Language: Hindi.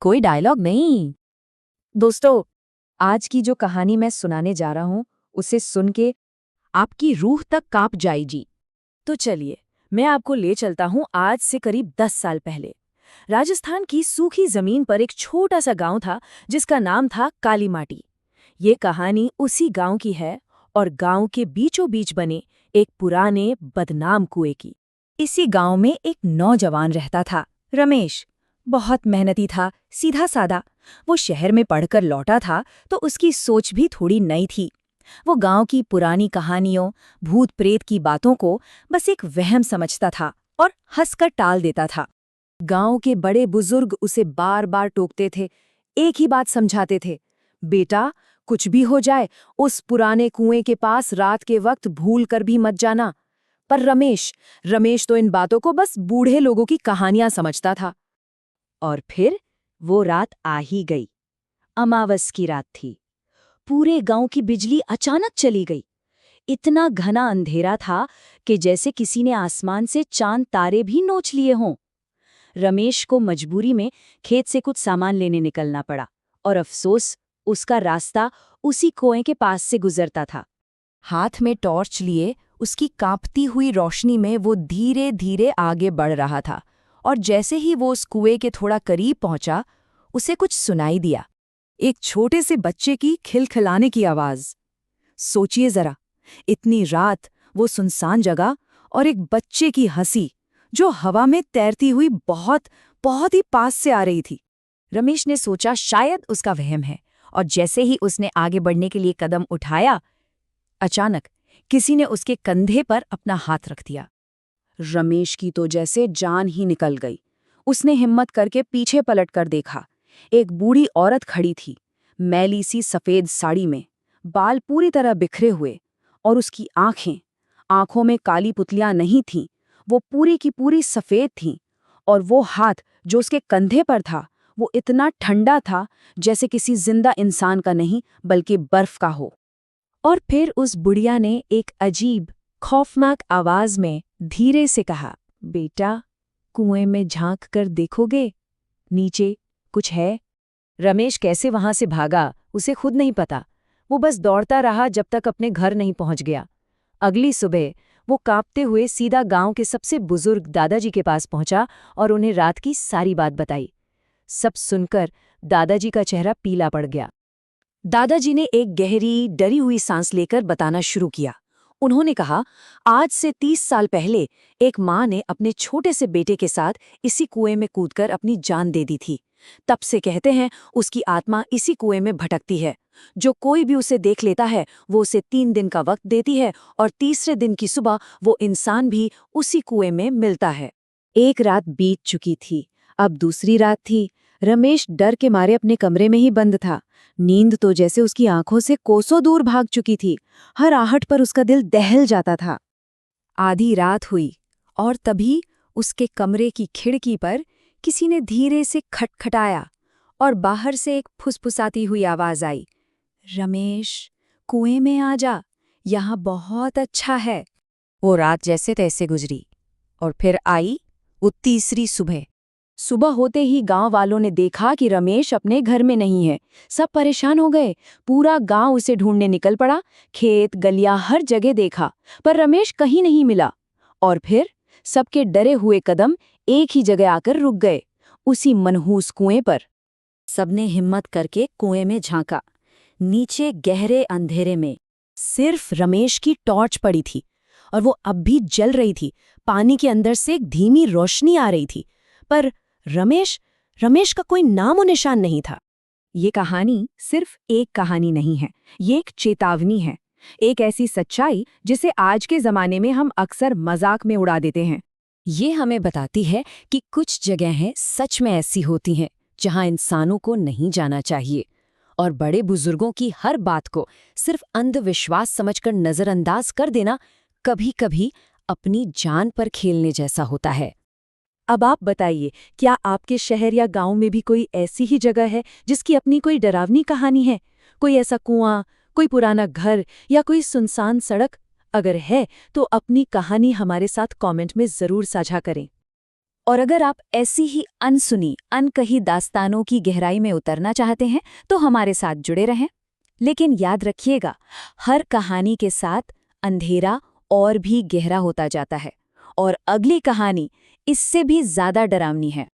कोई डायलॉग नहीं। दोस्तों, आज की जो कहानी मैं सुनाने जा रहा हूं उसे सुन के आपकी रूह तक कांप जाएगी। तो चलिए, मैं आपको ले चलता हूं आज से करीब 10 साल पहले। राजस्थान की सूखी जमीन पर एक छोटा सा गांव था जिसका नाम था काली माटी। ये कहानी उसी गांव की है और गांव के बीचों बीच बने एक पुराने बदनाम कुएं की। इसी गांव में एक नौजवान रहता था, रमेश। बहुत मेहनती था, सीधा सादा। वो शहर में पढ़कर लौटा था तो उसकी सोच भी थोड़ी नई थी। वो गांव की पुरानी कहानियों, भूत प्रेत की बातों को बस एक वहम समझता था और हंसकर टाल देता था। गांव के बड़े बुजुर्ग उसे बार बार टोकते थे, एक ही बात समझाते थे, बेटा कुछ भी हो जाए उस पुराने कुएं के पास रात के वक्त भूल कर भी मत जाना। पर रमेश तो इन बातों को बस बूढ़े लोगों की कहानियां समझता था। और फिर वो रात आ ही गई। अमावस की रात थी। पूरे गांव की बिजली अचानक चली गई। इतना घना अंधेरा था कि जैसे किसी ने आसमान से चांद तारे भी नोच लिए हों। रमेश को मजबूरी में खेत से कुछ सामान लेने निकलना पड़ा और अफसोस, उसका रास्ता उसी कुएं के पास से गुजरता था। हाथ में टॉर्च लिए उसकी कांपती हुई रोशनी में वो धीरे धीरे आगे बढ़ रहा था और जैसे ही वो उस कुएं के थोड़ा करीब पहुंचा, उसे कुछ सुनाई दिया। एक छोटे से बच्चे की खिलखिलाने की आवाज। सोचिए जरा, इतनी रात वो सुनसान जगह और एक बच्चे की हंसी जो हवा में तैरती हुई बहुत बहुत ही पास से आ रही थी। रमेश ने सोचा शायद उसका वहम है, और जैसे ही उसने आगे बढ़ने के लिए कदम उठाया, अचानक किसी ने उसके कंधे पर अपना हाथ रख दिया। रमेश की तो जैसे जान ही निकल गई। उसने हिम्मत करके पीछे पलटकर देखा। एक बूढ़ी औरत खड़ी थी, मैली सी सफेद साड़ी में, बाल पूरी तरह बिखरे हुए, और उसकी आंखों में काली पुतलियां नहीं थीं, वो पूरी की पूरी सफेद थीं। और वो हाथ जो उसके कंधे पर था, वो इतना ठंडा था जैसे किसी जिंदा इंसान का नहीं बल्कि बर्फ का हो। और फिर उस बुढ़िया ने एक अजीब खौफनाक आवाज में धीरे से कहा, बेटा कुएं में झांक कर देखोगे, नीचे कुछ है। रमेश कैसे वहां से भागा उसे खुद नहीं पता। वो बस दौड़ता रहा जब तक अपने घर नहीं पहुंच गया। अगली सुबह वो कांपते हुए सीधा गांव के सबसे बुजुर्ग दादाजी के पास पहुंचा और उन्हें रात की सारी बात बताई। सब सुनकर दादाजी का चेहरा पीला पड़ गया। दादाजी ने एक गहरी डरी हुई सांस लेकर बताना शुरू किया। उन्होंने कहा, आज से 30 साल पहले एक माँ ने अपने छोटे से बेटे के साथ इसी कुएं में कूदकर अपनी जान दे दी थी। तब से कहते हैं उसकी आत्मा इसी कुएं में भटकती है। जो कोई भी उसे देख लेता है वो उसे 3 दिन का वक्त देती है और तीसरे दिन की सुबह वो इंसान भी उसी कुएं में मिलता है। एक रात बीत चुकी थी, अब दूसरी रात थी। रमेश डर के मारे अपने कमरे में ही बंद था। नींद तो जैसे उसकी आंखों से कोसों दूर भाग चुकी थी। हर आहट पर उसका दिल दहल जाता था। आधी रात हुई और तभी उसके कमरे की खिड़की पर किसी ने धीरे से खटखटाया और बाहर से एक फुसफुसाती हुई आवाज आई, रमेश कुएं में आ जा, यहाँ बहुत अच्छा है। वो रात जैसे तैसे गुजरी और फिर आई वो तीसरी सुबह। सुबह होते ही गांव वालों ने देखा कि रमेश अपने घर में नहीं है। सब परेशान हो गए। पूरा गांव उसे ढूंढने निकल पड़ा। खेत गलियां हर जगह देखा, पर रमेश कहीं नहीं मिला। और फिर सबके डरे हुए कदम एक ही जगह आकर रुक गए, उसी मनहूस कुएं पर। सबने हिम्मत करके कुएं में झांका। नीचे गहरे अंधेरे में सिर्फ रमेश की टॉर्च पड़ी थी और वो अब भी जल रही थी। पानी के अंदर से एक धीमी रोशनी आ रही थी, पर रमेश का कोई नामो निशान नहीं था। ये कहानी सिर्फ एक कहानी नहीं है, ये एक चेतावनी है। एक ऐसी सच्चाई जिसे आज के जमाने में हम अक्सर मजाक में उड़ा देते हैं। ये हमें बताती है कि कुछ जगहें सच में ऐसी होती हैं जहां इंसानों को नहीं जाना चाहिए, और बड़े बुजुर्गों की हर बात को सिर्फ अंधविश्वास समझकर नजरअंदाज कर देना कभी-कभी अपनी जान पर खेलने जैसा होता है। अब आप बताइए, क्या आपके शहर या गांव में भी कोई ऐसी ही जगह है जिसकी अपनी कोई डरावनी कहानी है? कोई ऐसा कुआं, कोई पुराना घर या कोई सुनसान सड़क? अगर है तो अपनी कहानी हमारे साथ कमेंट में जरूर साझा करें। और अगर आप ऐसी ही अनसुनी, अनकही दास्तानों की गहराई में उतरना चाहते हैं तो हमारे साथ जुड़े रहें। लेकिन याद रखिएगा, हर कहानी के साथ अंधेरा और भी गहरा होता जाता है और अगली कहानी इससे भी ज़्यादा डरावनी है।